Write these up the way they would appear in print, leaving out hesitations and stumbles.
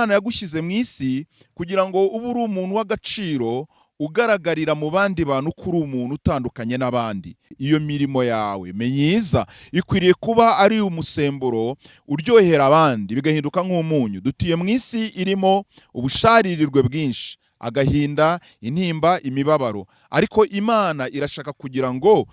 Imana yagushyize mu isi kugira ngo ube uri umuntu w'agaciro ugaragarira mu bandi bantu ko uri umuntu utandukanye n'abandi. Iyo mirimo yawe myiza ikwiriye kuba ari umusemburo uryohera abandi bigahinduka nk'umunyu. Dutuye mu isi irimo ubusharirirwe bwinshi, agahinda, intimba, imibabaro, ariko Imana irashaka kugira ngo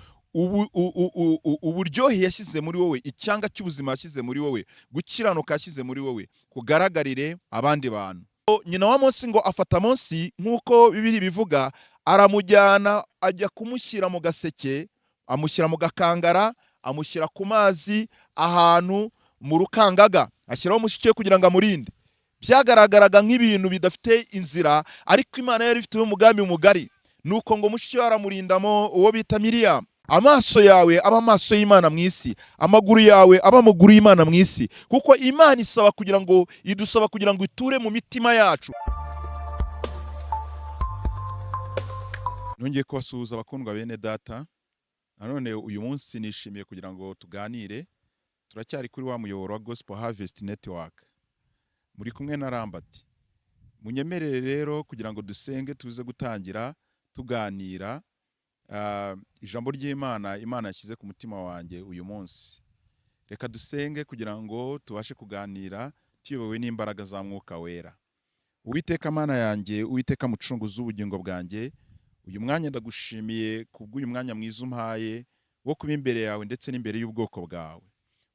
uburyohe yashyize muri wowe, icyanga cy'ubuzima yashyize muri wowe, gukiranuka yashyize muri wowe, kugaragarire abandi bantu. Nyina wa Mose ngo afata Mose nk'uko Bibiri bivuga, aramujyana ajya kumushyira mu gaseke, amushyira mu gakangara, amushyira ku mazi ahantu mu rukangaga, ashyiraho mushiki we kugira ngo amurinde. Byagaragaraga nk'ibintu bidafite inzira, ariko Imana yari ifite umugambi mugari. Nuko ngo mushiki we aramurindamo uwo bita Miriyamu. Amaso yawe aba amaso y'Imana mu isi, amaguru yawe aba amaguru y'Imana mu isi, kuko Imana idusaba kugira ngo iture mu mitima yacu. Nongeye kubasuhuza abakundwa bene data. Nanone uyu munsi nishimiye kugira ngo tuganire. Turacyari kuri wa muyoboro wa Gospel Harvest Network. Muri kumwe na Rambati. Munyemerere rero kugira ngo dusenge tuze gutangira tuganira ijambo ry'Imana Imana yashyize ku mutima wanjye uyu munsi. Reka dusenge kugira ngo tubashe kuganira tuyobowe n'imbaraga za Mwuka Wera. Uwiteka Mana yanjye, Uwiteka mucunguzi w'ubugingo bwanjye, uyu mwanya ndagushimiye kubw'uyu mwanya mwiza umpaye wo kuba imbere yawe ndetse n'imbere y'ubwoko bwawe.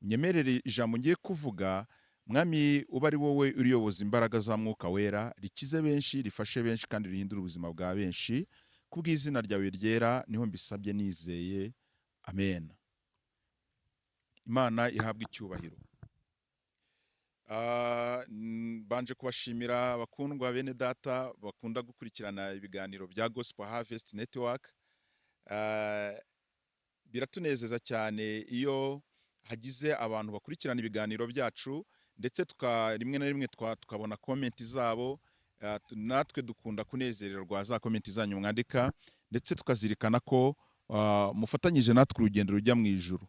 Unyemerere ijambo ngiye kuvuga, Mwami, uba ari wowe uriyoboza imbaraga za Mwuka Wera, rikize benshi, rifashe benshi kandi rihindura ubuzima bwa benshi. Kubw'izina ryawe ryera niho mbisabye nizeye, amen. Imana ihabwe icyubahiro. Banje kubashimira abakundwa bene data bakunda gukurikirana ibiganiro bya Gospel Harvest Network. Biratunezeza cyane iyo hagize abantu bakurikirana ibiganiro byacu, ndetse rimwe na rimwe tukabona comment zabo. Natwe dukunda kunezererwa za comment zanyu mwandika, ndetse tukazirikana ko mufatanyije natwe urugendo rujya mu ijuru.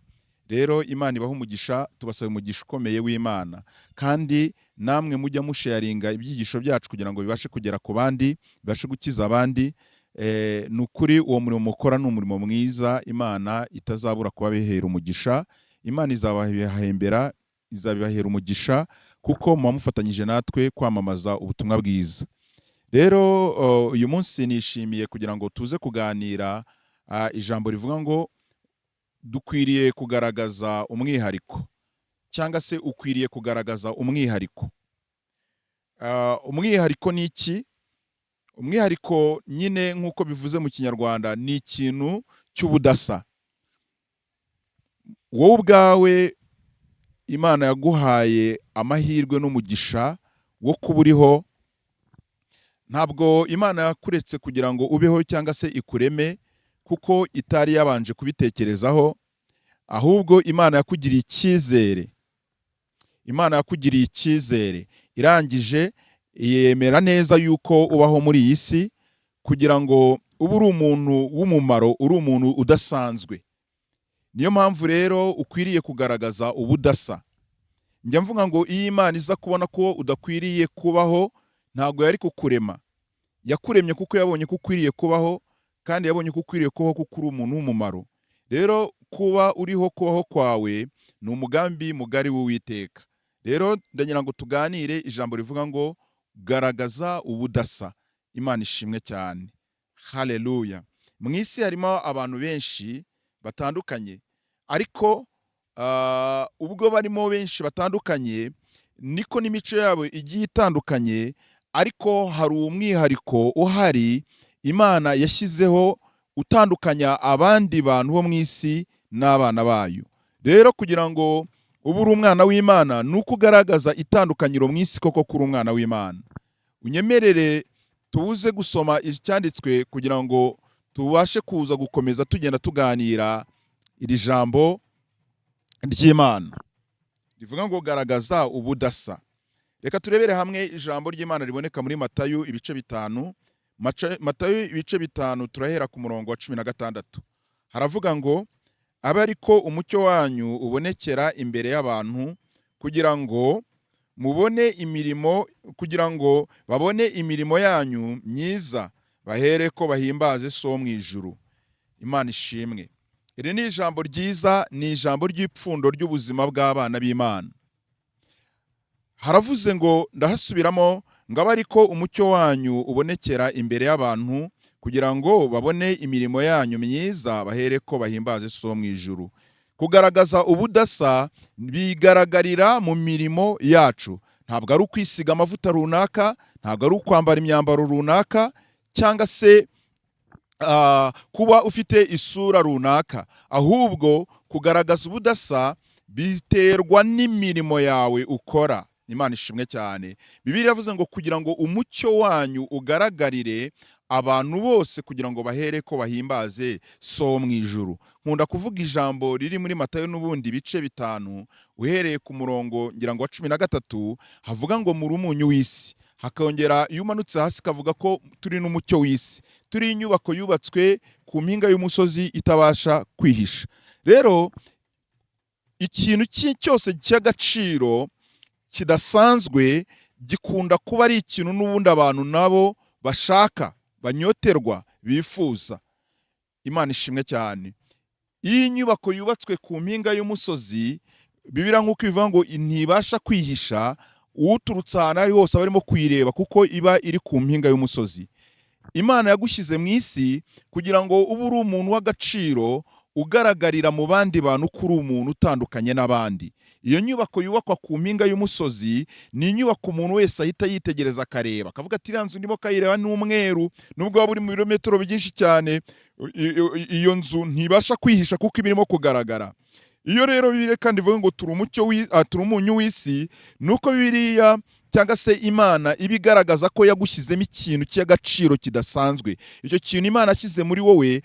Rero Imana ibaha umugisha, tubasaba umugisha ukomeye w'Imana, kandi namwe mujya musharinga ibyigisho byacu kugira ngo bibashe kugera ku bandi, bibashe gukiza abandi. Nukuri uwo murimo mukora ni umurimo mwiza, Imana itazabura kubabahera umugisha. Imana izabahembera, izabibahera umugisha, kuko mufatanyije natwe kwamamaza ubutumwa bwiza. Rero uyu munsi nishimiye kugira ngo tuze kuganira ijambo rivuga ngo dukwiriye kugaragaza umwihariko, cyangwa se ukwiriye kugaragaza umwihariko. Umwihariko ni iki? Umwihariko nyine nk'uko bivuze mu Kinyarwanda ni ikintu cy'ubudasa. Wowe ubwawe Imana yaguhaye amahirwe n'umugisha wo kuba uriho. Ntabwo Imana yakuretse kugira ngo ubeho cyangwa se ikureme kuko itari yabanje kubitekerezaho, ahubwo Imana yakugiriye icyizere. Imana yakugiriye icyizere, irangije yemera neza yuko ubaho muri iyi si kugira ngo ube uri umuntu w'umumaro, uri umuntu udasanzwe. Niyo mpamvu rero ukwiriye kugaragaza ubudasa. Njya mvuga ngo iyo Imana iza kubona ko udakwiriye kubaho, ntabwo yari kukurema. Yakuremye kuko yabonye ko ukwiriye kubaho, kandi yabonye ko ukwiriye kubaho kuko uri umuntu w'umumaro. Rero kuba uriho, kubaho kwawe ni umugambi mugari w'Uwiteka. Rero ndagira ngo tuganire ijambo rivuga ngo garagaza ubudasa. Imana ishimwe cyane. Haleluya. Mu isi harimo abantu benshi batandukanye, ariko ubwo barimo benshi batandukanye, niko n'imico yabo igiye itandukanye, ariko hari umwihariko uhari Imana yashyizeho utandukanya abandi bantu bo mu isi n'abana bayo. Rero kugira ngo ube uri umwana w'Imana, nuko ugaragaza itandukanyiro mu isi koko kuri umwana w'Imana. Unyemerere tuze gusoma icyanditswe kugira ngo tubashe kuza gukomeza tugenda tuganira iri jambo ry'Imana rivuga ngo garagaza ubudasa. Reka turebere hamwe ijambo ry'Imana riboneka muri Matayo ibice 5. Matayo ibice 5 turahera ku murongo wa 16. Haravuga ngo abe ariko umucyo wanyu ubonekera imbere y'abantu, kugira ngo mubone imirimo kugira ngo babone imirimo yanyu myiza bahereko bahimbaze so mu ijuru. Imana ishimwe. Iri ni ijambo ryiza, ni ijambo ry'ipfundo ry'ubuzima bw'abana b'Imana. Haravuze ngo, ndahasubiramo, ngo abe ariko umucyo wanyu ubonekera imbere y'abantu kugira ngo babone imirimo yanyu myiza bahereko bahimbaze so mu ijuru. Kugaragaza ubudasa bigaragarira mu mirimo yacu. Ntabwo ari ukwisiga amavuta runaka, ntabwo ari ukwambara imyambaro runaka, cyangwa se kuba ufite isura runaka. Ahubwo kugaragaza ubudasa biterwa n'imirimo yawe ukora. Imana ishimwe cyane. Bibiliya yavuze ngo kugira ngo umucyo wanyu ugaragarire abantu bose kugira ngo bahereko bahimbaze so mu ijuru. Nkunda kuvuga ijambo riri muri Matayo n'ubundi bice 5 uhereye ku murongo ngira ngo wa 13 havuga ngo muri umunyu w'isi. Hakongera iyo umanutse hasi kavuga ko turi n'umucyo w'isi. Turi inyubako yubatswe ku mpinga y'umusozi itabasha kwihisha. Rero ikintu cyose cy'agaciro kidasanzwe gikunda kuba ari ikintu n'ubundi abantu nabo bashaka, banyoterwa, bifuza. Imana ishimwe cyane. Iyi nyubako yubatswe ku mpinga y'umusozi, Bibiliya nk'uko ivuga ngo ntibasha kwihisha, uturutse ahantu ari hose barimo kuyireba kuko iba iri ku mpinga y'umusozi. Imana yagushyize mu isi kugira ngo ube uri umuntu w'agaciro ugaragarira mu bandi bantu kuri umuntu utandukanye n'abandi. Iyo nyubako yubakwa ku mpinga y'umusozi ni inyubako umuntu wese ahita yitegereza akareba, akavuga ati iriya nzu ndimo kayireba ni umweru, nubwo waba uri mu birometero byinshi cyane, iyo nzu ntibasha kwihisha kuko iba irimo kugaragara. Iyo rero Bibiliya kandi ivuga ngo turi umunyu w'isi, nuko Bibiliya cyangwa se Imana ibigaragaza ko yagushyizemo ikintu cy'agaciro kidasanzwe. Icyo kintu Imana yashyize muri wowe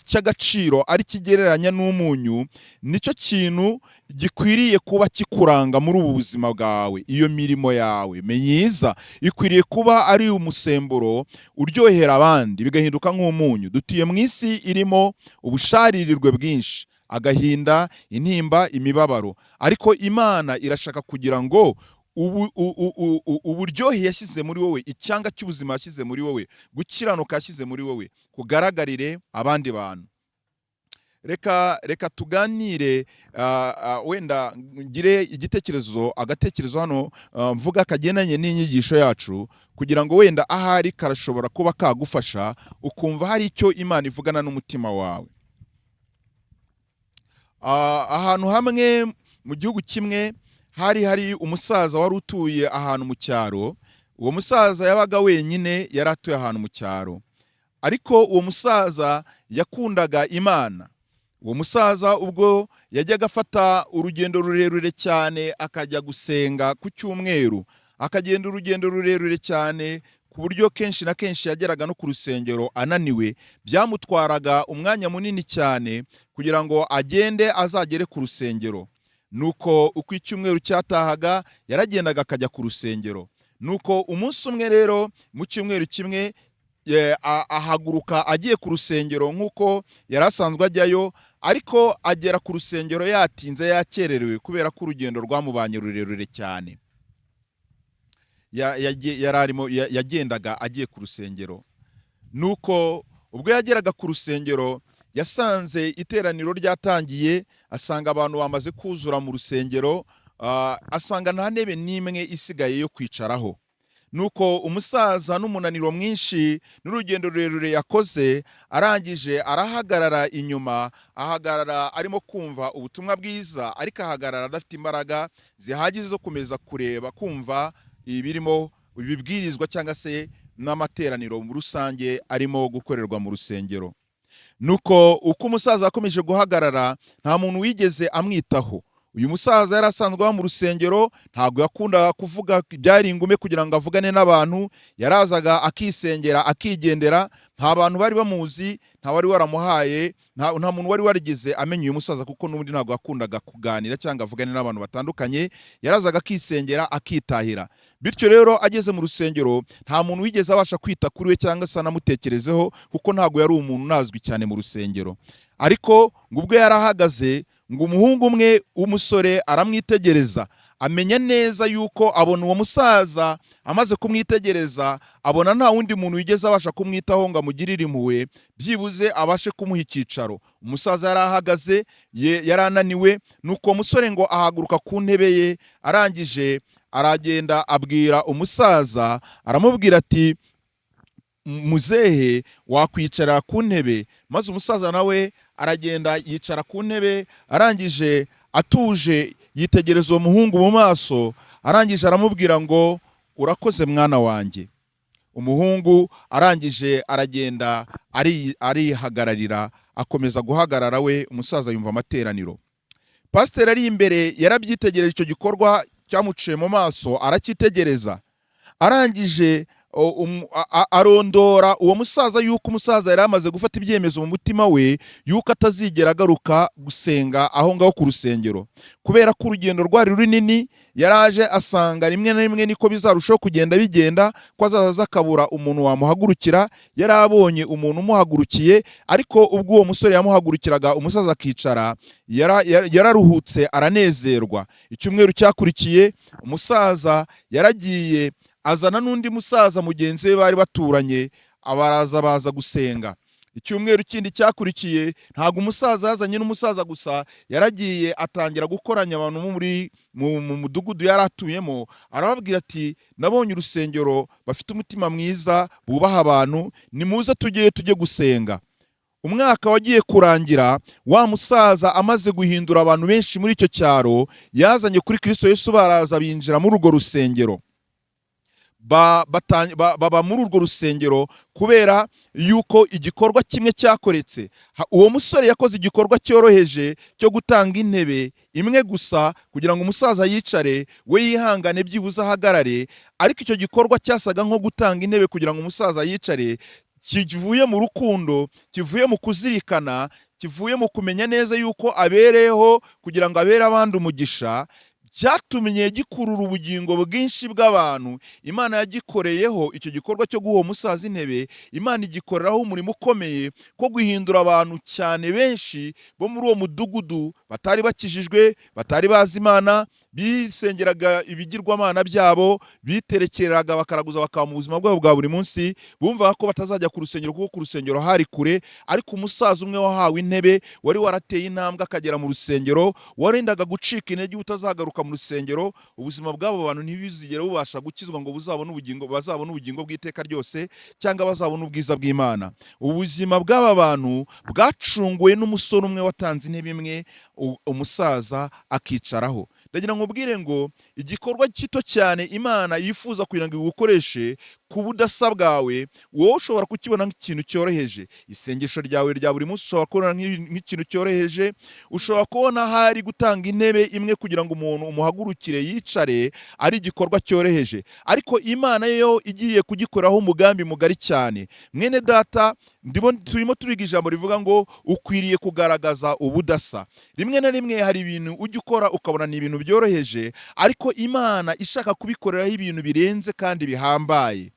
cy'agaciro ari kigereranya n'umunyu, nicyo kintu gikwiriye kuba kikuranga muri ubu buzima bwawe. Iyo mirimo yawe myiza ikwiriye kuba ari umusemburo uryohera abandi bigahinduka nk'umunyu. Dutuye mu isi irimo ubusharirirwe bwinshi, agahinda, intimba, imibabaro, ariko Imana irashaka kugira ngo uburyohe yashyize muri wowe, icyanga cy'ubuzima yashyize muri wowe, gukiranuka yashyize muri wowe, kugaragarire abandi bantu. Reka tuganire, wenda ngire agatekerezo hano mvuga kagendanye n'inyigisho yacu, kugira ngo wenda ahari karashobora kuba kagufasha ukumva hari icyo Imana ivugana n'umutima wawe. Ahantu hamwe mu gihugu kimwe hari umusaza wari utuye ahantu mu cyaro. Uwo musaza yabaga wenyine, yari atuye ahantu mu cyaro, ariko uwo musaza yakundaga Imana. Uwo musaza ubwo yajyaga afata urugendo rurerure cyane akajya gusenga ku cyumweru, akagenda urugendo rurerure cyane ku buryo kenshi na kenshi yageraga no ku rusengero ananiwe, byamutwaraga umwanya munini cyane kugira ngo agende azagere ku rusengero. Nuko uko icyumweru cyatahaga yaragendaga akajya ku rusengero. Nuko umunsi umwe rero mu cyumweru kimwe ahaguruka agiye ku rusengero nk'uko yari asanzwe ajyayo, ariko agera ku rusengero yatinze, yakererewe kubera ko urugendo rwamubanye rurerure cyane. Yagendaga agiye ku rusengero. Nuko ubwo yageraga ku rusengero yasanze iteraniro ryatangiye, asanga abantu bamaze kuzura mu rusengero, asanga nta ntebe n'imwe isigaye yo kwicaraho. Nuko umusaza n'umunaniro mwinshi n'urugendo rurerure yakoze, arangije arahagarara inyuma, ahagarara arimo kumva ubutumwa bwiza, ariko ahagarara adafite imbaraga zihagije zo kumeza kureba kumva ibirimo ibibwirizwa cyangwa se n'amateraniro mu rusange arimo gukorerwa mu rusengero. Nuko uko umusaza akomeje guhagarara nta muntu wigeze amwitaho. Uyu musaza yari asanzwe mu rusengero, ntabwo yakundaga kuvuga byari ingume kugira ngo avugane n'abantu, yarazaga akisengera akigendera, nta bantu bari bamuzi, nta wari waramuhaye, nta muntu wari warigeze amenya uyu musaza kuko n'ubundi ntabwo yakundaga kuganira cyangwa avugane n'abantu batandukanye, yarazaga akisengera akitahira. Bityo rero ageze mu rusengero nta muntu wigeze abasha kwita kuri we cyangwa se anamutekerezeho kuko ntabwo yari umuntu unazwi cyane mu rusengero. Ariko ngo ubwo yarahagaze ngo umuhungu umwe w'umusore aramwitegereza, amenya neza yuko abona uwo musaza amaze kumwitegereza, abona nta wundi muntu wigeze abasha kumwitaho ngo amugirire impuhwe, byibuze abashe kumuha icyicaro. Umusaza yari ahagaze, yari ananiwe, nuko uwo musore ngo ahaguruka ku ntebe ye, arangije aragenda abwira umusaza, aramubwira ati muzehe wakwicara ku ntebe. Maze umusaza nawe aragenda yicara ku ntebe, arangije atuje yitegereza uwo muhungu mu maso, arangije aramubwira ngo urakoze mwana wanjye. Umuhungu arangije aragenda arihagararira, akomeza guhagarara we. Umusaza yumva amateraniro. Pasiteri ari imbere yarabyitegereje, icyo gikorwa cyamuciye mu maso aracyitegereza, arangije arondora uwo musaza yuko umusaza yari amaze gufata ibyemezo mu mutima we yuko atazigera agaruka gusenga aho ngaho ku rusengero, kubera ko urugendo rwari runini. Yaraje asanga rimwe na rimwe niko bizarushaho kugenda bigenda, ko azaza akabura umuntu wamuhagurukira. Yari abonye umuntu umuhagurukiye, ariko ubwo uwo musore yamuhagurukiraga umusaza akicara, yararuhutse aranezerwa. Icyumweru cyakurikiye umusaza yaragiye azana n'undi musaza mugenzi we bari baturanye, abaraza baza gusenga. Icyumweru kindi cyakurikiye ntabwo umusaza yazanye n'umusaza gusa, yaragiye atangira gukoranya abantu mu mudugudu yari atuyemo, arababwira ati nabonye urusengero bafite umutima mwiza, bubaha abantu, nimuze tujye gusenga. Umwaka wagiye kurangira, wa musaza amaze guhindura abantu benshi muri icyo cyaro, yazanye kuri Kristo Yesu, baraza binjira muri urwo rusengero. Baba muri urwo rusengero kubera yuko igikorwa kimwe cyakoretse. Uwo musore yakoze igikorwa cyoroheje cyo gutanga intebe imwe gusa kugira ngo umusaza yicare, we yihangane byibuze ahagarare. Ariko icyo gikorwa cyasaga nko gutanga intebe kugira ngo umusaza yicare, kivuye mu rukundo, kivuye mu kuzirikana, kivuye mu kumenya neza yuko abereyeho kugira ngo abere abandi umugisha, cyatumye gikurura ubugingo bwinshi bw'abantu. Imana yagikoreyeho icyo gikorwa cyo guha umusaza intebe. Imana igikoreraho umurimo ukomeye ko guhindura abantu cyane benshi bo muri uwo mudugudu batari bakijijwe, batari bazi Imana, bisengeraga ibigirwamana byabo, biterekeraga bakaraguza bakaba mu buzima bwabo bwa buri munsi. Bumvaga ko batazajya ku rusengero kuko ku rusengero hari kure, ariko umusaza umwe wahawe intebe, wari warateye intambwe akagera mu rusengero, warendaga gucika intege utazagaruka mu rusengero, ubuzima bw'abo bantu ntibizigere bubasha gukizwa ngo bazabone ubugingo bw'iteka ryose, cyangwa bazabone ubwiza bw'Imana. Ubuzima bw'aba bantu bwacunguwe n'umusore umwe watanze intebe imwe, umusaza akicaraho. Ndagira ngo ubwire ngo igikorwa gito cyane Imana yifuza kugira ngo igukoreshe ku budasa bwawe, wowe ushobora kukibona nk'ikintu cyoroheje. Isengesho ryawe rya buri munsi ushobora kubona nk'ikintu cyoroheje. Ushobora kubona hari gutanga intebe imwe kugira ngo umuntu umuhagurukire yicare ari igikorwa cyoroheje, ariko Imana yo igiye kugikoraho umugambi mugari cyane. Mwene data, turimo turiga ijambo rivuga ngo ukwiriye kugaragaza ubudasa. Rimwe na rimwe hari ibintu ujya ukora ukabona ni ibintu byoroheje, ariko Imana ishaka kubikoreraho ibintu birenze kandi bihambaye.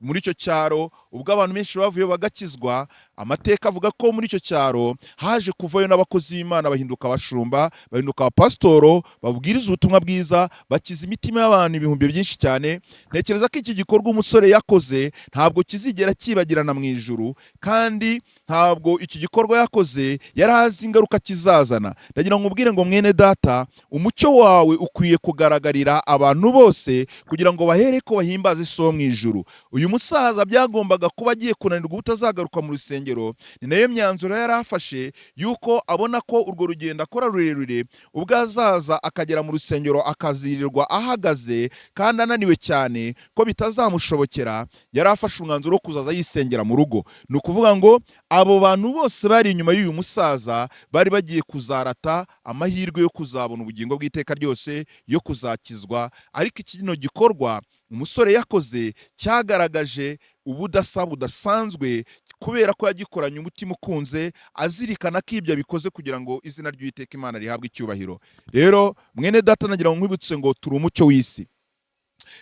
Muri icyo cyaro ubwo abantu benshi bavuye bagakizwa, amateka avuga ko muri icyo cyaro haje kuvayo n'abakozi b'Imana bahinduka abashumba, bahinduka abapasitoro, babwiriza ubutumwa bwiza, bakiza imitima y'abantu ibihumbi byinshi cyane. Ntekereza ko iki gikorwa umusore yakoze ntabwo kizigera kibagirana mu ijuru, kandi ntabwo iki gikorwa yakoze yari azi ingaruka kizazana. Ndagira ngo ubwire ngo mwene data, umucyo wawe ukwiye kugaragarira abantu bose kugira ngo bahere ko bahimbaze so mu ijuru. Uyu musaza byagombaga kuba agiye kunanirwa utazagaruka mu rusengero. Ni nayo myanzuro yari afashe yuko abona ko urwo rugendo akora rurerure, ubwo azaza akagera mu rusengero akazirirwa ahagaze kandi ananiwe cyane ko bitazamushobokera. Yari afashe umwanzuro wo kuzaza yisengera mu rugo. Ni ukuvuga ngo abo bantu bose bari inyuma y'uyu musaza bari bagiye kuzarata amahirwe yo kuzabona ubugingo bw'iteka ryose, yo kuzakizwa. Ariko kino gikorwa umusore yakoze cyagaragaje ubudasa budasanzwe, kubera ko yagikoranye umutima ukunze, azirikana ko ibyo bikoze kugira ngo izina ry'Uwiteka Imana rihabwe icyubahiro. Rero mwene data, nagira ngo nkwibutse ngo turi umucyo w'isi.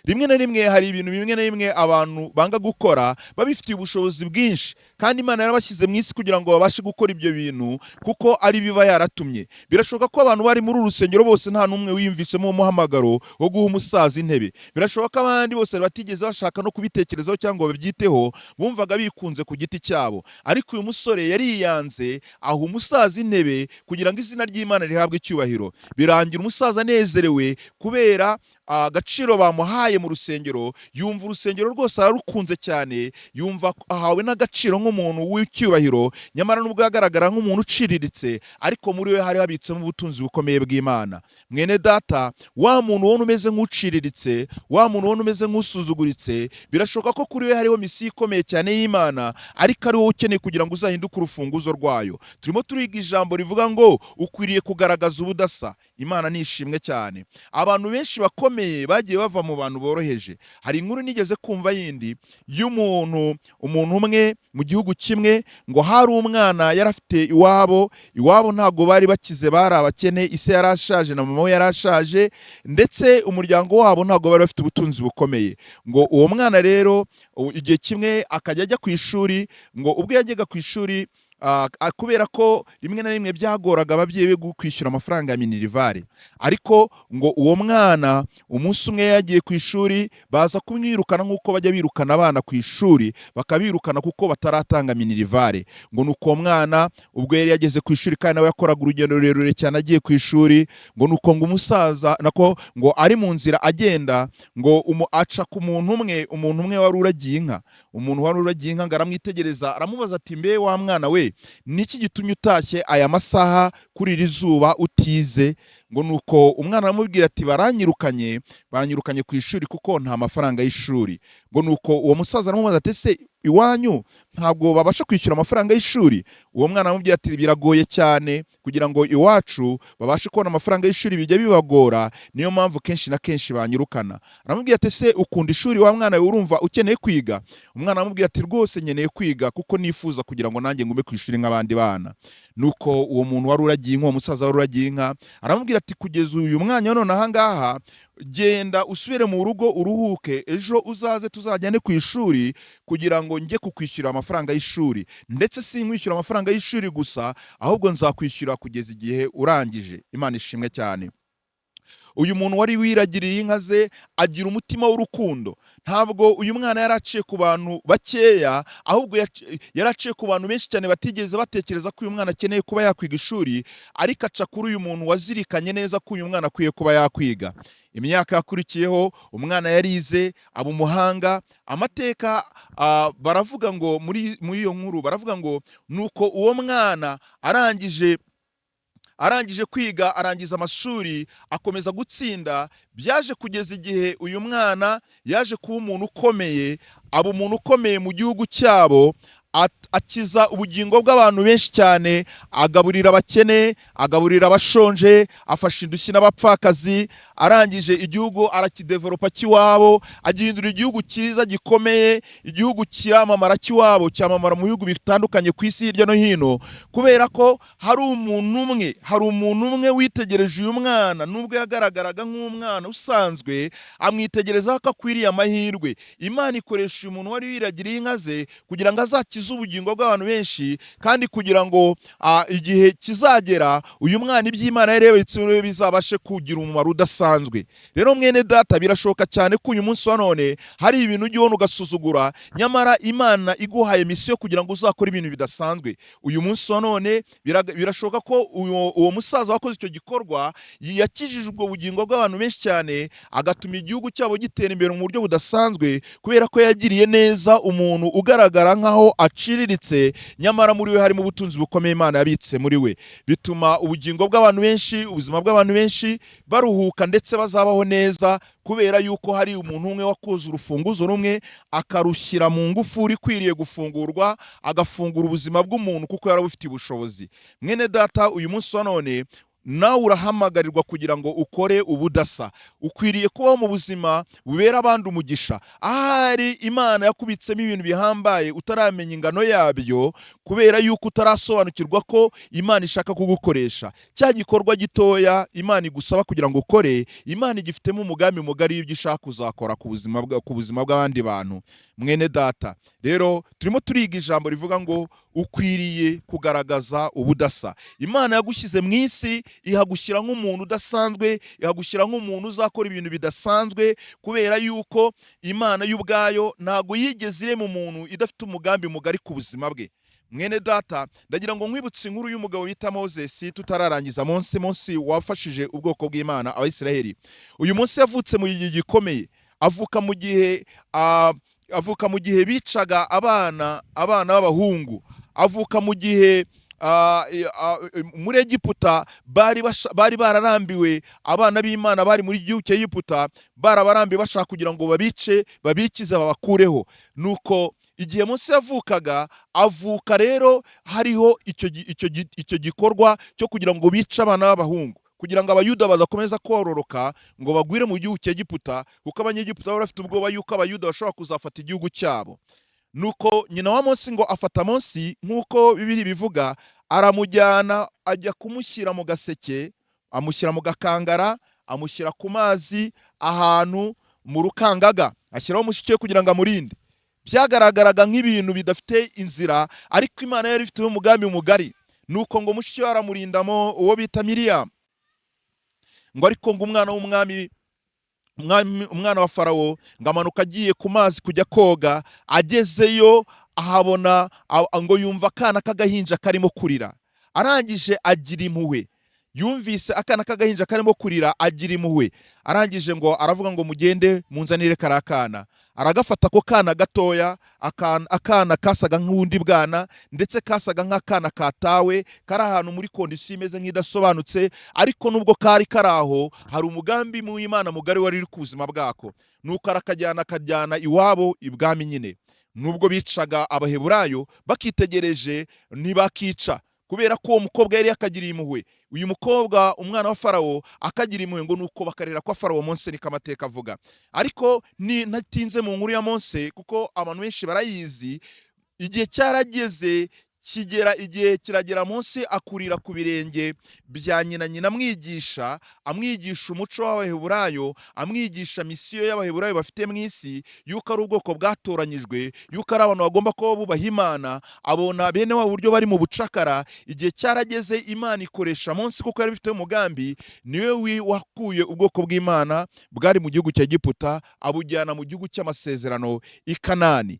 rimwe na rimwe hari ibintu bimwe na bimwe abantu banga gukora babifitiye ubushobozi bwinshi, kandi Imana yarabashyize mu isi kugira ngo babashe gukora ibyo bintu kuko ari biba yaratumye. Birashoboka ko abantu bari muri uru rusengero bose nta n'umwe wiyumvisemo umuhamagaro wo guha umusaza intebe. Birashoboka ko abandi bose batigeze bashaka no kubitekerezaho cyangwa babyiteho, bumvaga bikunze ku giti cyabo, ariko uyu musore yariyanze aha umusaza intebe kugira ngo izina ry'Imana rihabwe icyubahiro. Birangira umusaza anezerewe kubera agaciro bamuhaye mu rusengero, yumva urusengero rwose ararukunze cyane, yumva ahawe n'agaciro nk'umuntu w'icyubahiro, nyamara nubwo yagaragara nk'umuntu uciriritse, ariko muri we hari habitsemo ubutunzi bukomeye bw'Imana. Mwene data, wa muntu wona umeze nk'uciriritse, wa muntu wona umeze nk'usuzuguritse, birashoboka ko kuri we hariho misiyo ikomeye cyane y'Imana, ariko ari wowe ukeneye kugira ngo uzahinduke urufunguzo rwayo. Turimo turiga ijambo rivuga ngo ukwiriye kugaragaza ubudasa. Imana nishimwe cyane. Abantu benshi bakomeye bagiye bava mu bantu boroheje. Hari inkuru nigeze kumva yindi y'umuntu umwe mu gihugu kimwe, ngo hari umwana yarafite iwabo ntago bari bakize, bari abakene, ise yarashaje na mama we yarashaje, ndetse umuryango wabo ntago bari bafite ubutunzi bukomeye. Ngo uwo mwana rero igihe kimwe akajya ajya ku ishuri, ngo ubwo yajyaga ku ishuri kubera ko rimwe na rimwe byagoraga ababyeyi be kwishyura amafaranga ya minerivare, ariko ngo uwo mwana umunsi umwe yagiye ku ishuri baza kumwirukana nk'uko bajya birukana abana ku ishuri, bakabirukana kuko bataratanga minerivare. Ngo nuko uwo mwana ubwo yari yageze ku ishuri kandi nawe yakoraga urugendo rurerure cyane agiye ku ishuri, ngo nuko ngo umusaza nako ngo ari mu nzira agenda, ngo aca ku umuntu umwe wari uragiye inka. Umuntu wari uragiye inka ngo aramwitegereza, aramubaza ati mbe wa mwana we, niki gitumye utashye aya masaha kuri iri zuba utize? Ngo nuko umwana aramubwira ati banyirukanye ku ishuri kuko nta mafaranga y'ishuri. Ngo nuko uwo musaza aramubaza ati se iwanyu ntabwo babasha kwishyura amafaranga y'ishuri? Uwo mwana aramubwira ati biragoye cyane kugira ngo iwacu babashe kubona amafaranga y'ishuri, bijya bibagora, niyo mpamvu kenshi na kenshi banyirukana. Aramubwira ati se ukunda ishuri wa mwana we, urumva ukeneye kwiga? Umwana aramubwira ati rwose nkeneye kwiga kuko nifuza kugira ngo nanjye ngume ku ishuri nk'abandi bana. Nuko uwo muntu wari uragiye inka, uwo musaza wari uragiye inka, aramubwira ati kugeza uyu mwanya none aha ngaha genda usubire mu rugo uruhuke, ejo uzaze tuzajyane ku ishuri kugira ngo njye kukwishyura amafaranga y'ishuri, ndetse sinkwishyura amafaranga y'ishuri gusa, ahubwo nzakwishyura kugeza igihe urangije. Imana ishimwe cyane. Uyu muntu wari wiragiriye inka ze agira umutima w'urukundo. Ntabwo uyu mwana yaraciye ku bantu bakeya, ahubwo yaraciye ku bantu benshi cyane batigeze batekereza ko uyu mwana akeneye kuba yakwiga ishuri, ariko aca kuri uyu muntu wazirikanye neza ko uyu mwana akwiye kuba yakwiga. Imyaka yakurikiyeho umwana yarize aba umuhanga. Amateka baravuga ngo muri iyo nkuru baravuga ngo nuko uwo mwana arangije kwiga, arangiza amashuri, akomeza gutsinda, byaje kugeza igihe uyu mwana yaje kuba umuntu ukomeye, aba umuntu ukomeye mu gihugu cyabo, akiza ubugingo bw'abantu benshi cyane, agaburira abakene, agaburira abashonje, afasha indushyi n'abapfakazi. Arangije igihugu arakidevelopa cy'iwabo, agihindura igihugu cyiza gikomeye, igihugu kiramamara cy'iwabo, cyamamara mu bihugu bitandukanye ku isi hirya no hino, kubera ko hari umuntu umwe witegereje uyu mwana. Nubwo yagaragaraga nk'umwana usanzwe, amwitegerezaho ko akwiriye amahirwe. Imana ikoresha uyu muntu wari wiragiriye inka ze kugira ngo azakize ubugingo bw'abantu benshi, kandi kugira ngo igihe kizagera uyu mwana iby'Imana yarebetse bizabashe kugira umumaro udasanzwe. Rero mwene data, birashoboka cyane ko uyu munsi wa none hari ibintu ujya ubona ugasuzugura, nyamara Imana iguhaye misiyo kugira ngo uzakore ibintu bidasanzwe. Uyu munsi wa none birashoboka ko uwo musaza wakoze icyo gikorwa yakijije ubwo bugingo bw'abantu benshi cyane, agatuma igihugu cyabo gitera imbere mu buryo budasanzwe, kubera ko yagiriye neza umuntu ugaragara nkaho aciriritse, nyamara muri we harimo ubutunzi bukomeye Imana yabitse muri we. Bituma ubugingo bw'abantu benshi, ubuzima bw'abantu benshi baruhuka ndetse bazabaho neza, kubera yuko hari umuntu umwe wakoze urufunguzo rumwe akarushyira mu ngufuri ikwiriye gufungurwa, agafungura ubuzima bw'umuntu kuko yarabufitiye ubushobozi. Mwene data, uyu munsi wa none nawe urahamagarirwa kugira ngo ukore ubudasa. Ukwiriye kubaho mu buzima bubera abandi umugisha. Ahari Imana yakubitsemo ibintu bihambaye utaramenya ingano yabyo, kubera yuko utarasobanukirwa ko Imana ishaka kugukoresha. Cya gikorwa gitoya Imana igusaba kugira ngo ukore, Imana igifitemo umugambi mugari y'ibyo ishaka kuzakora ku buzima bw'abandi bantu. Mwene data, rero turimo turiga ijambo rivuga ngo ukwiriye kugaragaza ubudasa. Imana yagushyize mu isi, ihagushyira nk'umuntu udasanzwe, ihagushyira nk'umuntu uzakora ibintu bidasanzwe, kubera yuko Imana y'ubwayo ntago yigeze irema umuntu idafite umugambi mugari ku buzima bwe. Mwene data, ndagira ngo nkwibutse inkuru y'umugabo bita Moses tutararangiza munsi wafashije ubwoko bw'Imana Abisiraheli. Uyu munsi yavutse mu gihe gikomeye, avuka mu gihe bicaga abana b'abahungu, avuka mu gihe muri Egiputa bari bararambiwe, abana b'Imana bari muri gihugu cya Egiputa barabarambiwe bashaka kugira ngo babikize babakureho. Nuko igihe Mose yavukaga, avuka rero hariho icyo gikorwa cyo kugira ngo bice abana b'abahungu, kugira ngo abayuda badakomeza kororoka ngo bagwire mu gihugu cya Egiputa, kuko abanyegiputa bari bafite ubwoba yuko abayuda bashobora kuzafata igihugu cyabo. Nuko nyina wa Mose ngo afata Mose nk'uko Bibiri bivuga, aramujyana ajya kumushyira mu gaseke, amushyira mu gakangara, amushyira ku mazi ahantu mu rukangaga, ashyiraho mushiki we kugira ngo amurinde. Byagaragaraga nk'ibintu bidafite inzira, ariko Imana yari ifite umugambi mugari. Nuko ngo mushiki we aramurindamo uwo bita Miriam, ngo ariko ngo umwana w'umwami, umwana wa Farawo, ngo amanuka agiye ku mazi kujya koga. Agezeyo ahabona ngo yumva akana k'agahinja karimo kurira, arangije agira impuhwe. Yumvise akana k'agahinja karimo kurira, agira impuhwe, arangije ngo aravuga ngo mugende munzanire kariya kana. Aragafata ko kana gatoya, akana kasaga nk'undi bwana, ndetse kasaga nk'akana katawe, kari ahantu muri kondisiyo imeze nk'idasobanutse, ariko nubwo kari karaho hari umugambi mu Imana mugari wari uri ku buzima bwako. Nuko akajyana iwabo ibwami nyine. Nubwo bicaga Abaheburayo, bakitegereje ntibakica, kubera ko uwo mukobwa yari yakagiriye impuhwe. Uyu mukobwa umwana wa Farawo akagira impuhwe, ngo nuko bakarera kwa Farawo Mose, niko amateka avuga. Ariko natinze mu nkuru ya Mose kuko abantu benshi barayizi. Igihe cyarageze, igihe kiragera, Mose akurira ku birenge bya nyina amwigisha umuco w'Abaheburayo, amwigisha misiyo y'Abaheburayo bafite mu isi, yuko ari ubwoko bwatoranyijwe, yuko ari abantu bagomba kuba bubaha Imana. Abona bene wabo uburyo bari mu bucakara. Igihe cyarageze, Imana ikoresha Mose kuko yari bifite umugambi. Niwe wakuye ubwoko bw'Imana bwari mu gihugu cya Egiputa, abujyana mu gihugu cy'amasezerano i Kanani.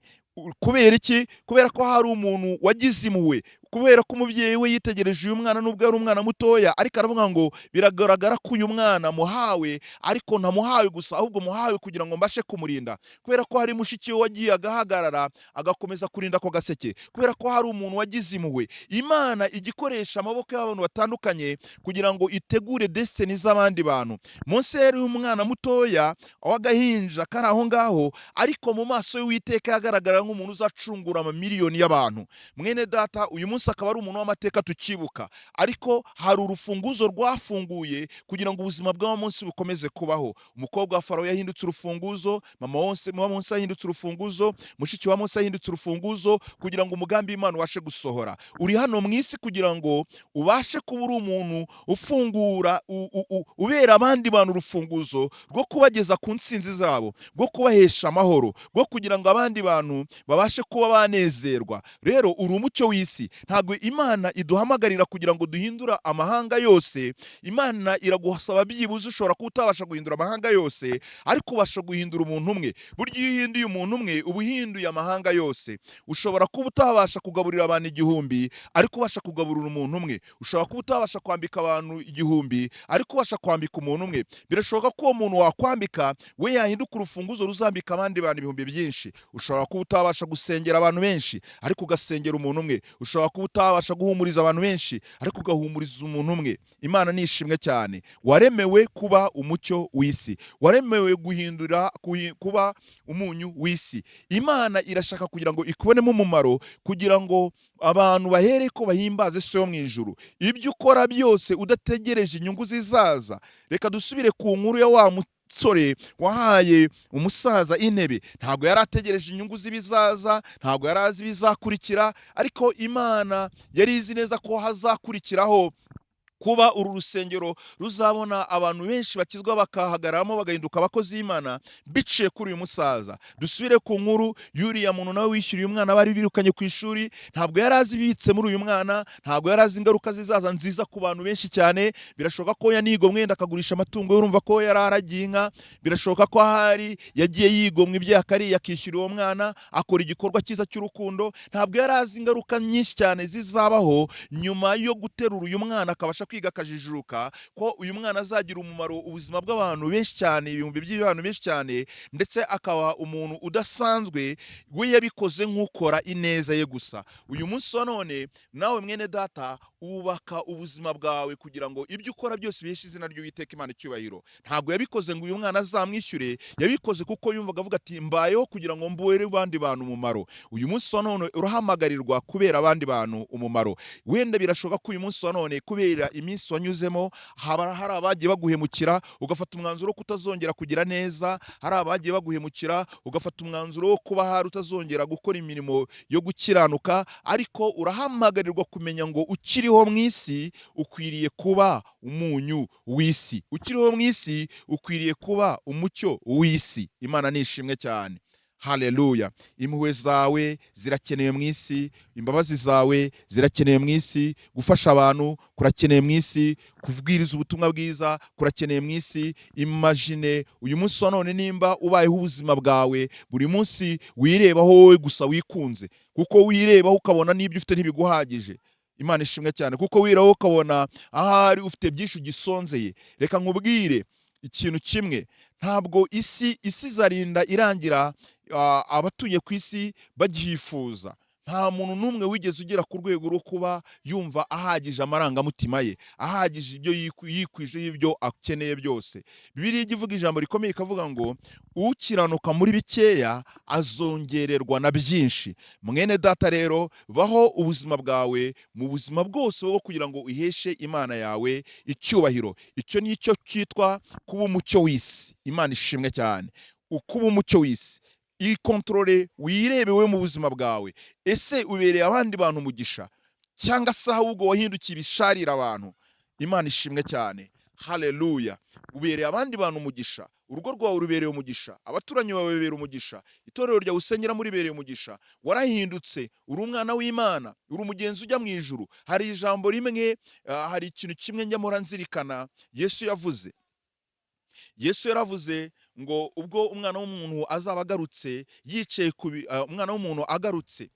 Kubera iki? Kubera ko hari umuntu wagize impuhwe, kubera ko umubyeyi we yitegereje uyu mwana, nubwo ari umwana mutoya, ariko aravuga ngo biragaragara ko uyu mwana muhawe, ariko ntamuhawe gusa, ahubwo muhawe kugira ngo mbashe kumurinda. Kubera ko hari mushiki we wagiye agahagarara agakomeza kurinda ako gaseke, kubera ko hari umuntu wagize impuhwe. Imana igikoresha amaboko y'abantu batandukanye kugira ngo itegure destiny z'abandi bantu. Mose yari umwana mutoya w'agahinja kari aho ngaho, ariko mu maso y'Uwiteka yagaragara nk'umuntu uzacungura amamiliyoni y'abantu. Mwene data, uyu munsi akaba ari umuntu w'amateka tukibuka, ariko hari urufunguzo rwafunguye kugira ngo ubuzima bw'aba munsi bukomeze kubaho. Umukobwa wa Farawo yahindutse urufunguzo, mama wa Mose yahindutse urufunguzo, mushiki wa Mose yahindutse urufunguzo, kugira ngo umugambi w'Imana ubashe gusohora. Uri hano mu isi kugira ngo ubashe kuba uri umuntu ufungura, ubera abandi bantu urufunguzo rwo kubageza ku ntsinzi zabo, rwo kubahesha amahoro, rwo kugira ngo abandi bantu babashe kuba banezerwa. Rero uri umucyo w'isi. Ntabwo Imana iduhamagarira kugira ngo duhindura amahanga yose. Imana iragusaba byibuze, ushobora kuba utabasha guhindura amahanga yose, ariko ubasha guhindura umuntu umwe. Burya iyo uhinduye umuntu umwe, uba uhinduye amahanga yose. Ushobora kuba utabasha kugaburira abantu 1000, ariko ubasha kugaburira umuntu umwe. Ushobora kuba utabasha kwambika abantu 1000, ariko ubasha kwambika umuntu umwe. Birashoboka ko uwo muntu wakwambika we yahinduka urufunguzo ruzambika abandi bantu 1000 byinshi. Ushobora kuba utabasha gusengera abantu benshi, ariko ugasengera umuntu umwe. Ushobora kuba kuba utabasha guhumuriza abantu benshi ariko ugahumuriza umuntu umwe. Imana ni ishimwe cyane. Waremewe kuba umucyo w'isi, waremewe guhindura kuba umunyu w'isi. Imana irashaka kugira ngo ikubonemo umumaro, kugira ngo abantu bahere ko bahimbaze so yo mu ijuru. Ibyo ukora byose udategereje inyungu zizaza. Reka dusubire ku nkuru ya wa musore wahaye umusaza intebe. Ntabwo yari ategereje inyungu z'ibizaza, ntabwo yari azi ibizakurikira, ariko Imana yari izi neza ko hazakurikiraho kuba uru rusengero ruzabona abantu benshi bakizwa bakahagararamo bagahinduka abakozi b'Imana biciye kuri uyu musaza. Dusubire ku nkuru y'uriya muntu nawe wishyuriye umwana bari birukanye ku ishuri. Ntabwo yari azi ibibitse muri uyu mwana, ntabwo yari azi ingaruka zizaza nziza ku bantu benshi cyane. Birashoboka ko yanigomwe wenda akagurisha amatungo, urumva ko yari aragiye inka. Birashoboka ko ahari yagiye yigomwa ibyo yakariye akishyura uwo mwana, akora igikorwa cyiza cy'urukundo. Ntabwo yari azi ingaruka nyinshi cyane zizabaho nyuma yo guterura uyu mwana akabasha kwiga akajijuka, ko uyu mwana azagira umumaro ubuzima bw'abantu benshi cyane, ibihumbi by'abantu benshi cyane, ndetse akaba umuntu udasanzwe. We yabikoze nk'ukora ineza ye gusa. Uyu munsi wa none nawe mwene data ubaka ubuzima bwawe kugira ngo ibyo ukora byose biheshe izina ry'Uwiteka Imana icyubahiro. Ntabwo yabikoze ngo uyu mwana azamwishyure, yabikoze kuko yumvaga avuga ati mbayeho kugira ngo mbere abandi bantu umumaro. Uyu munsi wa none urahamagarirwa kubera abandi bantu umumaro. Wenda birashoboka ko uyu munsi wa none kubera iminsi wanyuzemo hari abagiye baguhemukira ugafata umwanzuro wo kutazongera kugira neza, hari abagiye baguhemukira ugafata umwanzuro wo kuba hari utazongera gukora imirimo yo gukiranuka, ariko urahamagarirwa kumenya ngo ukiriho mu isi ukwiriye kuba umunyu w'isi, ukiriho mu isi ukwiriye kuba umucyo w'isi. Imana ni ishimwe cyane. Haleluya. Impuhwe zawe zirakenewe mu isi, imbabazi zawe zirakenewe mu isi, gufasha abantu kurakenewe mu isi, kubwiriza ubutumwa bwiza kurakenewe mu isi. Imagine uyu munsi wa none nimba ubayeho ubuzima bwawe buri munsi wirebaho wowe gusa wikunze, kuko wirebaho ukabona n'ibyo ufite ntibiguhagije. Imana ishimwe cyane. Kuko wirebaho ukabona ahari ufite byinshi ugisonzeye. Reka nkubwire ikintu kimwe, ntabwo isi izarinda irangira abatuye ku isi bagihifuza. Nta muntu n'umwe wigeze ugera ku rwego rwo kuba yumva ahagije amarangamutima ye, ahagije ibyo yikwije ibyo akeneye byose. Bibiliya ivuga ijambo rikomeye ikavuga ngo ukiranuka muri bikeya azongererwa na byinshi. Mwene data rero, baho ubuzima bwawe mu buzima bwose bwo kugira ngo uheshe Imana yawe icyubahiro. Icyo ni cyo cyitwa kuba umucyo w'isi. Imana ishimwe cyane. Ukuba umucyo w'isi, ikontorore wirebewe mu buzima bwawe. Ese ubereye abandi bantu umugisha cyangwa se ahubwo wahindukiye ibisharira abantu? Imana ishimwe cyane. Haleluya. Ubereye abandi bantu umugisha, urugo rwawe rubereye umugisha, abaturanyi bawe bebereye umugisha, itorero ryawe usengera muri bereye umugisha. Warahindutse, uri umwana w'Imana, uri umugenzi ujya mu ijuru. Hari ijambo rimwe, hari ikintu kimwe njya nzirikana Yesu yavuze. Yesu yaravuze ngo ubwo umwana w'umuntu azaba agarutse yicaye umwana w'umuntu agarutse,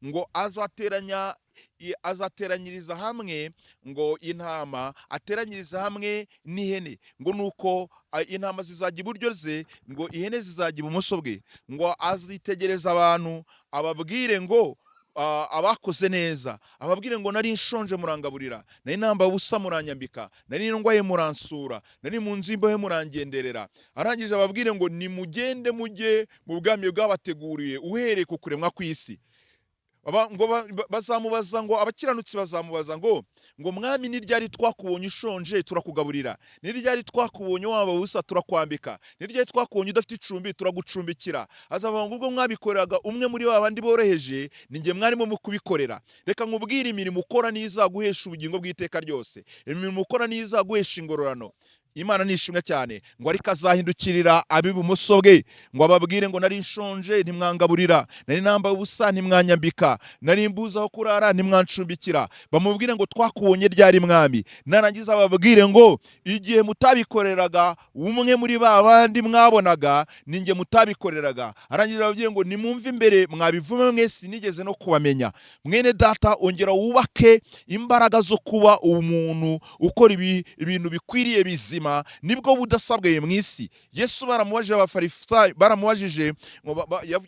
ngo azateranyiriza hamwe ngo intama, ateranyiriza hamwe n'ihene, ngo nuko intama zizajya iburyo ze, ngo ihene zizajya ibumoso bwe, ngo azitegereza abantu ababwire ngo abakoze neza, ababwire ngo nari nshonje murangaburira, nari nambaye ubusa muranyambika, nari ndwaye muransura, nari mu nzu y'imbohe murangenderera. Arangije ababwire ngo nimugende mujye mu bwami bwabateguriye uhereye ku kuremwa kw'isi. Bazamubaza ngo abakiranutsi bazamubaza ngo mwami, ni ryari twakubonye ushonje turakugaburira? Ni ryari twakubonye wambaye ubusa turakwambika? Ni ryari twakubonye udafite icumbi turagucumbikira? Azavuga ngo ubwo mwabikoreraga umwe muri babandi boroheje, ni njye mwarimo mu kubikorera. Reka nkubwire, imirimo ukora nizaguhesha ubugingo bw'iteka ryose, imirimo ukora nizaguhesha ingororano. Imana nishimwe cyane. Ngo ariko azahindukirira ab'ibumoso bwe, ngo ababwire ngo nari nshonje ntimwangaburira, nari nambaye ubusa ntimwanyambika, nari mbuze aho kurara ntimwancumbikira. Bamubwire ngo twakubonye ryari mwami? Narangiza ababwire ngo igihe mutabikoreraga umwe muri babandi mwabonaga, ni njye mutabikoreraga. Arangiza ababwire ngo nimumve imbere mwabivume mwe, sinigeze no kubamenya. Mwene data, ongera wubake imbaraga zo kuba umuntu ukora ibintu bikwiriye bizima. buzima nibwo budasabwe mu isi. Yesu baramubajije, abafarisayo baramubajije,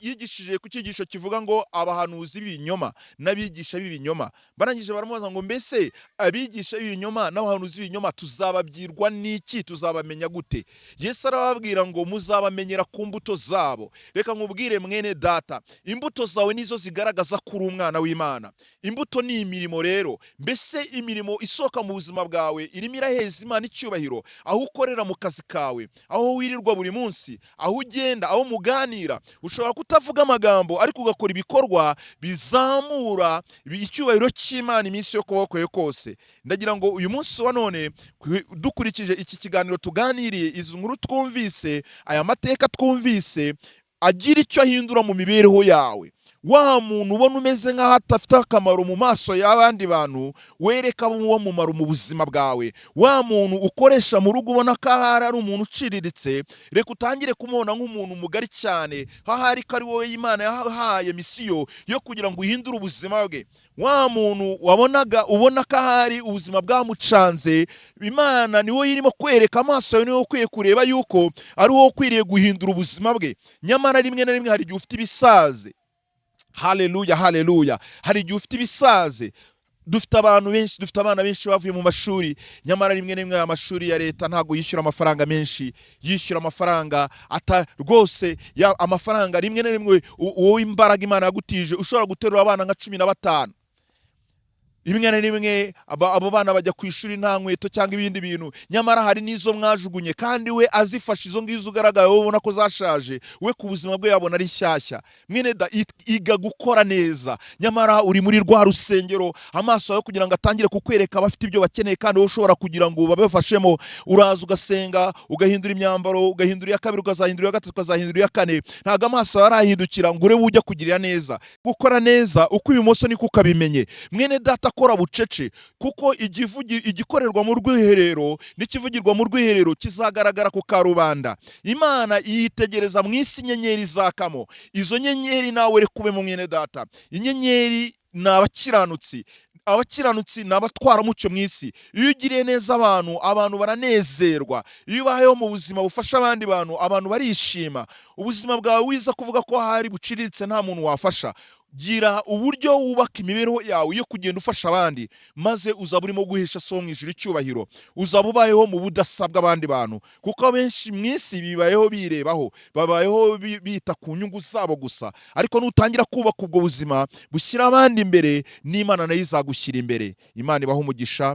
yigishije ku cyigisho kivuga ngo abahanuzi b'ibinyoma n'abigisha b'ibinyoma. Barangije baramubaza ngo mbese abigisha b'ibinyoma n'abahanuzi b'ibinyoma tuzababwirwa n'iki, tuzabamenya gute? Yesu arababwira ngo muzabamenyera ku mbuto zabo. Reka nkubwire mwene data, imbuto zawe nizo zigaragaza ko uri umwana w'Imana. Imbuto ni imirimo rero. Mbese imirimo isohoka mu buzima bwawe irimo iraheza Imana icyubahiro? Aho ukorera mu kazi kawe, aho wirirwa buri munsi, aho ugenda, aho muganira, ushobora kutavuga amagambo ariko ugakora ibikorwa bizamura icyubahiro cy'Imana iminsi yo kubaho kwawe kose. Ndagira ngo uyu munsi wa none dukurikije iki kiganiro tuganiriye, izi nkuru twumvise, aya mateka twumvise, agira icyo ahindura mu mibereho yawe. Wa muntu ubona umeze nk'aho atafite akamaro mu maso y'abandi bantu, wereka uwo mumaro mu buzima bwawe. Wa muntu ukoresha mu rugo ubona ko ahari ari umuntu uciriritse, reka utangire kumubona nk'umuntu mugari cyane, ahari ko ari wowe Imana yahaye misiyo yo kugira ngo uhindure ubuzima bwe. Wa muntu wabonaga ubona ko ahari ubuzima bwamucanze, Imana ni wowe irimo kwereka amaso yawe, ni wowe ukwiye kureba yuko ari wowe ukwiriye guhindura ubuzima bwe. Nyamara rimwe na rimwe hari igihe ufite ibisaze. Haleluya, haleluya. Hari igihe ufite ibisaze. Dufite abantu benshi, dufite abana benshi bavuye mu mashuri, nyamara rimwe na rimwe amashuri ya leta ntago yishyura amafaranga menshi, yishyura amafaranga rwose amafaranga rimwe na rimwe wowe imbaraga Imana yagutije ushobora guterura abana nka 15. Rimwe na rimwe abo bana bajya ku ishuri nta nkweto cyangwa ibindi bintu, nyamara hari n'izo mwajugunye kandi we azifashe izo ngizo ugaragara wowe ubona ko zashaje, we ku buzima bwe yabona ari shyashya. Mwene da, iga gukora neza. Nyamara uri muri rwa rusengero, amaso yawe kugira ngo atangire kukwereka abafite ibyo bakeneye kandi wowe ushobora kugira ngo babafashemo. Uraza ugasenga, ugahindura imyambaro, ugahindura iya kabiri, ukazahindura iya gatatu, ukazahindura iya kane. Ntago amaso yawe arahindukira ngo urebe ujya kugirira neza. Gukora neza uko ibumoso niko ukabimenye. Mwene data, kora bucece, kuko igikorerwa mu rwiherero n'ikivugirwa mu rwiherero kizagaragara ku karubanda. Imana yitegereza mu isi inyenyeri zakamo. Izo nyenyeri nawe rekube mu mwene data. Inyenyeri ni abakiranutsi. Abakiranutsi ni abatwara mucyo mu isi. Iyo ugiriye neza abantu baranezerwa. Iyo ubayeho mu buzima bufasha abandi bantu, abantu barishima. Ubuzima bwawe wiza kuvuga ko hari buciriritse nta muntu wafasha. Gira uburyo wubaka imibereho yawe yo kugenda ufasha abandi, maze uzaba urimo guhesha so mu ijuru icyubahiro. Uzaba ubayeho mu budasabwa abandi bantu, kuko abenshi mu isi bibayeho birebaho, babayeho bita ku nyungu zabo gusa. Ariko nutangira kubaka ubwo buzima bushyira abandi imbere, n'Imana nayo izagushyira imbere. Imana ibaho umugisha.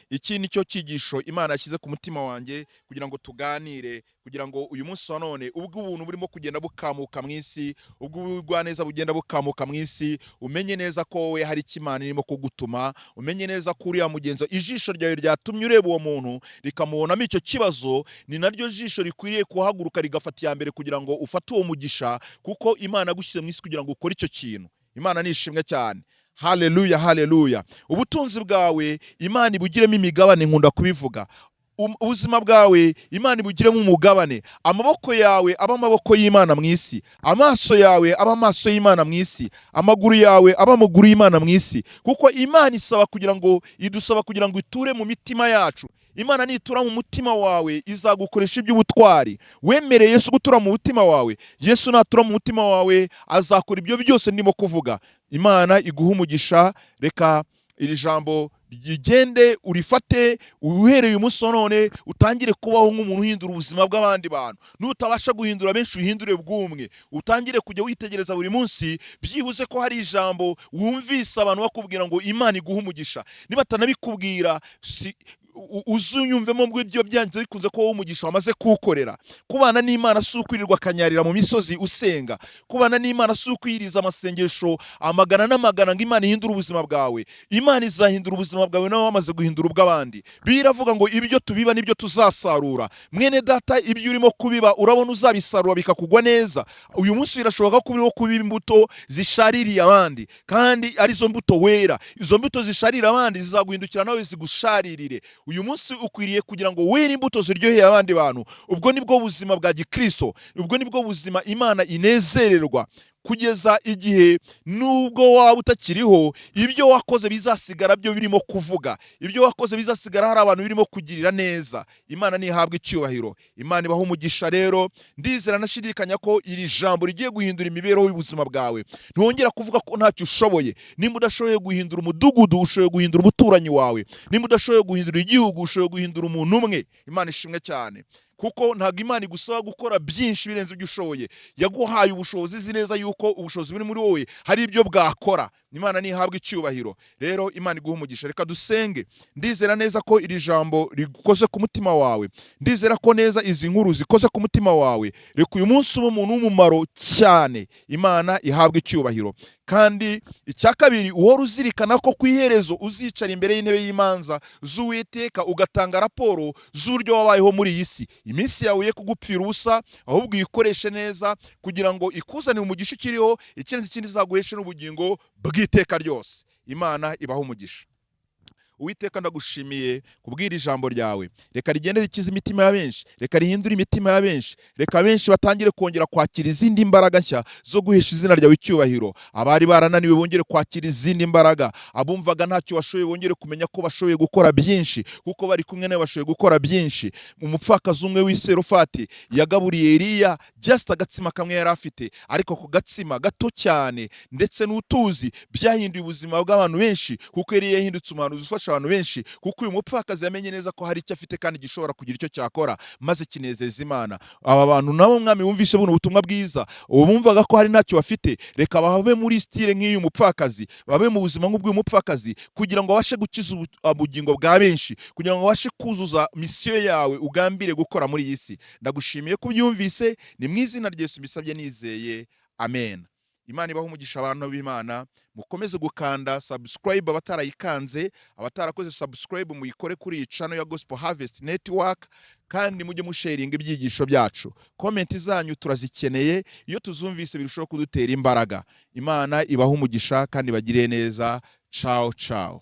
Iki ni cyo cyigisho Imana yashyize ku mutima wanjye kugira ngo tuganire, kugira ngo uyu munsi wa none ubwo ubuntu burimo kugenda bukamuka mu isi, ubwo ubugwaneza bugenda bukamuka mu isi, umenye neza ko wowe hari Imana irimo kugutuma. Umenye neza ko uriya mugenzo ijisho ryawe ryatumye ureba uwo muntu rikamubonamo icyo kibazo, ni naryo jisho rikwiriye kuhaguruka rigafata iya mbere kugira ngo ufate uwo mugisha, kuko Imana yagushyize mu isi kugira ngo ukore icyo kintu. Imana nishimwe cyane. Haleluya, haleluya. Ubutunzi bwawe Imana ibugiremo imigabane, nkunda kubivuga. Ubuzima bwawe Imana ibugiremo umugabane. Amaboko yawe aba amaboko y'Imana mu isi, amaso yawe aba amaso y'Imana mu isi, amaguru yawe aba amaguru y'Imana mu isi, kuko Imana idusaba kugira ngo iture mu mitima yacu. Imana nitura mu mutima wawe izagukoresha iby'ubutwari. Wemereye Yesu gutura mu mutima wawe, Yesu natura mu mutima wawe azakora ibyo byose ndimo kuvuga. Imana iguha umugisha. Reka iri jambo rigende urifate, uhereye umunsi none utangire kubaho nk'umuntu uhindura ubuzima bw'abandi bantu. Nutabasha guhindura benshi, uhindure bw'umwe. Utangire kujya witegereza buri munsi, byibuze ko hari ijambo wumvise abantu bakubwira ngo Imana iguha umugisha. Niba atanabikubwira, uzunyumvemo bw'ibyo byanze bikunze ko wowe umugisha wamaze kuwukorera. Kubana n'Imana si ukwirirwa kanyarira mu misozi usenga. Kubana n'Imana si ukwiriza amasengesho amagana n'amagana ngo Imana ihindure ubuzima bwawe. Imana izahindura ubuzima bwawe nawe wamaze guhindura ubw'abandi. Biravuga ngo ibyo tubiba nibyo tuzasarura. Mwene data, ibyo urimo kubiba urabona uzabisarura bikakugwa neza. Uyu munsi birashoboka ko urimo kubiba imbuto zishaririye abandi, kandi arizo mbuto wera. Izo mbuto zisharira abandi zizaguhindukira nawe zigusharirire. Uyu munsi ukwiriye kugira ngo were imbuto ziryoheye abandi bantu. Ubwo nibwo buzima bwa Gikristo, ubwo nibwo buzima Imana inezererwa. kugeza igihe nubwo waba utakiriho ibyo wakoze bizasigara byo birimo kuvuga, ibyo wakoze bizasigara hari abantu birimo kugirira neza. Imana nihabwa icyubahiro, Imana ibaha umugisha. Rero ndizera nashidikanya ko iri jambo rigiye guhindura imibereho y'ubuzima bwawe. Ntiwongera kuvuga ko ntacyo ushoboye. Nimba udashoboye guhindura umudugudu, ushoboye guhindura umuturanyi wawe. Nimba udashoboye guhindura igihugu, ushoboye guhindura umuntu umwe. Imana ishimwe cyane, kuko ntabwo Imana igusaba gukora byinshi birenze ibyo ushoboye. Yaguhaye ubushobozi, izi neza yuko ubushobozi buri muri wowe hari ibyo bwakora. Imana nihabwa icyubahiro. Rero Imana iguha umugisha. Reka dusenge. Ndizera neza ko iri jambo rikoze ku mutima wawe, ndizera ko neza izi nkuru zikoze ku mutima wawe. Reka uyu munsi ube umuntu w'umumaro cyane. Imana ihabwa icyubahiro. Kandi icya kabiri, uhora uzirikana ko ku iherezo uzicara imbere y'intebe y'imanza z'Uwiteka ugatanga raporo z'uburyo wabayeho muri iyi si. Iminsi yawe ye kugupfira ubusa, ahubwo uyikoreshe neza kugira ngo ikuzanire umugisha ukiriho, ikirenze ikindi izaguheshe n'ubugingo bw'iteka ryose. Imana ibaha umugisha. Uwiteka ndagushimiye kubwira ijambo ryawe. Reka rigende rikiza imitima ya benshi, reka rihindure imitima ya benshi, reka benshi batangire kongera kwakira izindi mbaraga nshya zo guhesha izina ryawe icyubahiro. Abari barananiwe bongere kwakira izindi mbaraga, abumvaga ntacyo bashoboye bongere kumenya ko bashoboye gukora byinshi, kuko bari kumwe nawe bashoboye gukora byinshi. Umupfakazi umwe w'i Serofati yagaburiye Eliya just agatsima kamwe yari afite, ariko ku gatsima gato cyane ndetse n'utuzi byahinduye ubuzima bw'abantu benshi, kuko Eliya yahindutse umuhanuzi ufasha abantu benshi, kuko uyu mupfakazi yamenye neza ko hari icyo afite kandi gishobora kugira icyo cyakora maze kinezeza Imana. Aba bantu nabo Mwami bumvise buno butumwa bwiza, ubu bumvaga ko hari ntacyo bafite, reka babe muri style nk'uyu mupfakazi, babe mu buzima nk'ubw'uyu mupfakazi, kugira ngo babashe gukiza ubugingo bwa benshi, kugira ngo babashe kuzuza misiyo yawe ugambire gukora muri iyi si. Ndagushimiye ko ubyumvise, ni mu izina rya Yesu mbisabye nizeye, amen. Imana ibaha umugisha abantu b'Imana. Mukomeze gukanda subscribe abatarayikanze, abatarakoze subscribe muyikore kuri iyi channel ya Gospel Harvest Network, kandi mujye musharinga ibyigisho byacu. Comment zanyu turazikeneye, iyo tuzumvise birushaho kudutera imbaraga. Imana ibaha umugisha kandi bagire neza. Ciao ciao.